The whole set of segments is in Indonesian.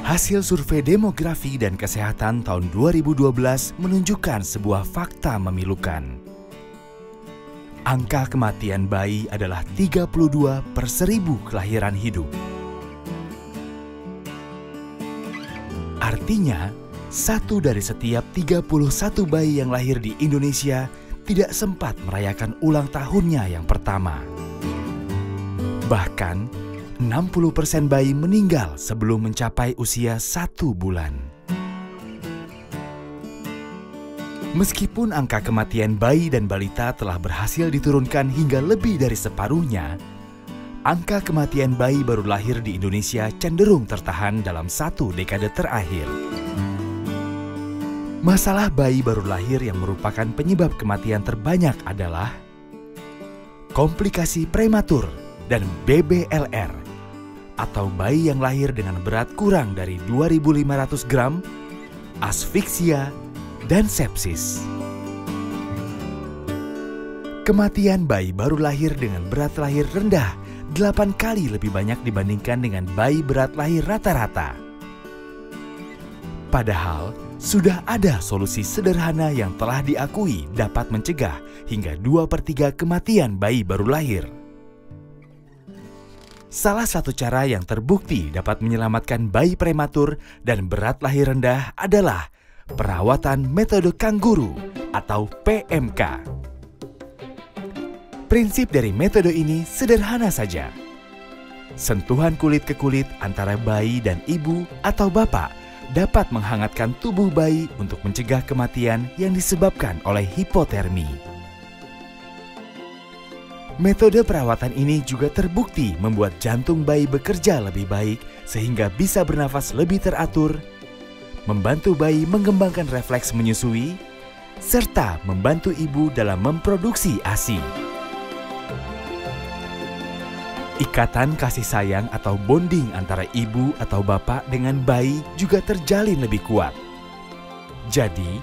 Hasil survei demografi dan kesehatan tahun 2012 menunjukkan sebuah fakta memilukan. Angka kematian bayi adalah 32 per 1000 kelahiran hidup. Artinya, 1 dari setiap 31 bayi yang lahir di Indonesia tidak sempat merayakan ulang tahunnya yang pertama. Bahkan, 60% bayi meninggal sebelum mencapai usia 1 bulan. Meskipun angka kematian bayi dan balita telah berhasil diturunkan hingga lebih dari separuhnya, angka kematian bayi baru lahir di Indonesia cenderung tertahan dalam 1 dekade terakhir. Masalah bayi baru lahir yang merupakan penyebab kematian terbanyak adalah komplikasi prematur dan BBLR, atau bayi yang lahir dengan berat kurang dari 2.500 gram, asfiksia, dan sepsis. Kematian bayi baru lahir dengan berat lahir rendah 8 kali lebih banyak dibandingkan dengan bayi berat lahir rata-rata. Padahal, sudah ada solusi sederhana yang telah diakui dapat mencegah hingga 2/3 kematian bayi baru lahir. Salah satu cara yang terbukti dapat menyelamatkan bayi prematur dan berat lahir rendah adalah perawatan metode kangguru atau PMK. Prinsip dari metode ini sederhana saja. Sentuhan kulit ke kulit antara bayi dan ibu atau bapak dapat menghangatkan tubuh bayi untuk mencegah kematian yang disebabkan oleh hipotermi. Metode perawatan ini juga terbukti membuat jantung bayi bekerja lebih baik sehingga bisa bernafas lebih teratur, membantu bayi mengembangkan refleks menyusui, serta membantu ibu dalam memproduksi ASI. Ikatan kasih sayang atau bonding antara ibu atau bapak dengan bayi juga terjalin lebih kuat. Jadi,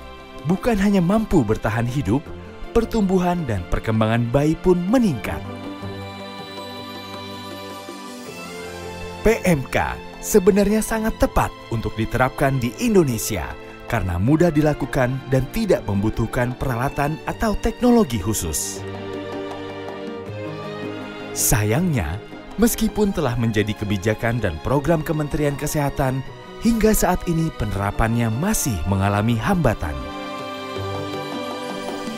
bukan hanya mampu bertahan hidup, pertumbuhan dan perkembangan bayi pun meningkat. PMK sebenarnya sangat tepat untuk diterapkan di Indonesia karena mudah dilakukan dan tidak membutuhkan peralatan atau teknologi khusus. Sayangnya, meskipun telah menjadi kebijakan dan program Kementerian Kesehatan, hingga saat ini penerapannya masih mengalami hambatan.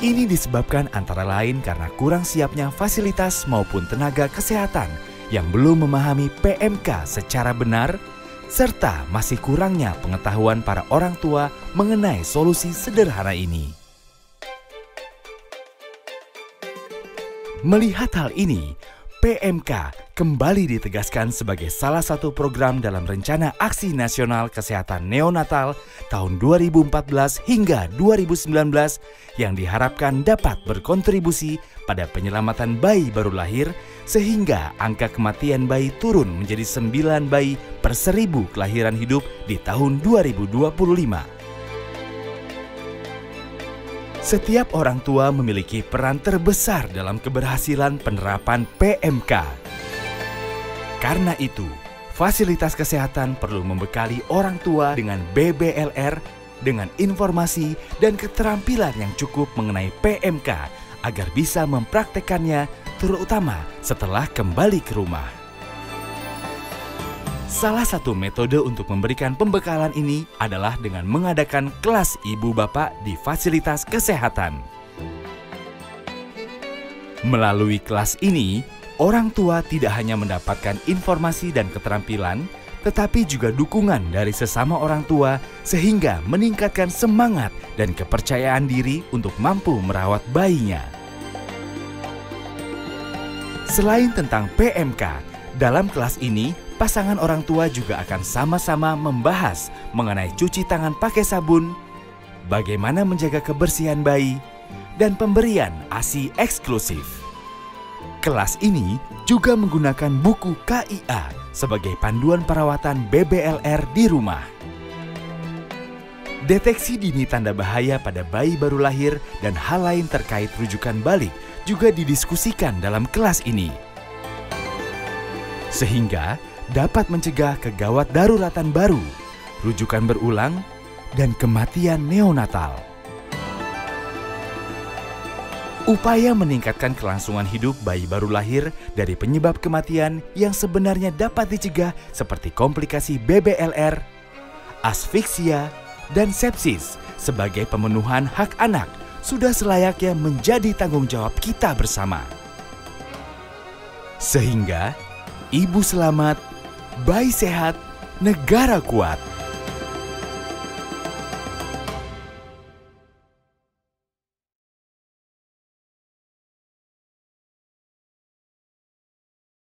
Ini disebabkan antara lain karena kurang siapnya fasilitas maupun tenaga kesehatan yang belum memahami PMK secara benar, serta masih kurangnya pengetahuan para orang tua mengenai solusi sederhana ini. Melihat hal ini, PMK kembali ditegaskan sebagai salah satu program dalam Rencana Aksi Nasional Kesehatan Neonatal tahun 2014 hingga 2019 yang diharapkan dapat berkontribusi pada penyelamatan bayi baru lahir sehingga angka kematian bayi turun menjadi 9 bayi per 1000 kelahiran hidup di tahun 2025. Setiap orang tua memiliki peran terbesar dalam keberhasilan penerapan PMK. Karena itu, fasilitas kesehatan perlu membekali orang tua dengan BBLR dengan informasi dan keterampilan yang cukup mengenai PMK agar bisa mempraktekannya terutama setelah kembali ke rumah. Salah satu metode untuk memberikan pembekalan ini adalah dengan mengadakan kelas ibu bapak di fasilitas kesehatan. Melalui kelas ini, orang tua tidak hanya mendapatkan informasi dan keterampilan, tetapi juga dukungan dari sesama orang tua sehingga meningkatkan semangat dan kepercayaan diri untuk mampu merawat bayinya. Selain tentang PMK, dalam kelas ini, pasangan orang tua juga akan sama-sama membahas mengenai cuci tangan pakai sabun, bagaimana menjaga kebersihan bayi, dan pemberian ASI eksklusif. Kelas ini juga menggunakan buku KIA sebagai panduan perawatan BBLR di rumah. Deteksi dini tanda bahaya pada bayi baru lahir dan hal lain terkait rujukan balik juga didiskusikan dalam kelas ini. Sehingga dapat mencegah kegawat daruratan baru rujukan berulang, dan kematian neonatal. Upaya meningkatkan kelangsungan hidup bayi baru lahir dari penyebab kematian yang sebenarnya dapat dicegah seperti komplikasi BBLR, asfiksia, dan sepsis sebagai pemenuhan hak anak sudah selayaknya menjadi tanggung jawab kita bersama. Sehingga, ibu selamat, bayi sehat, negara kuat.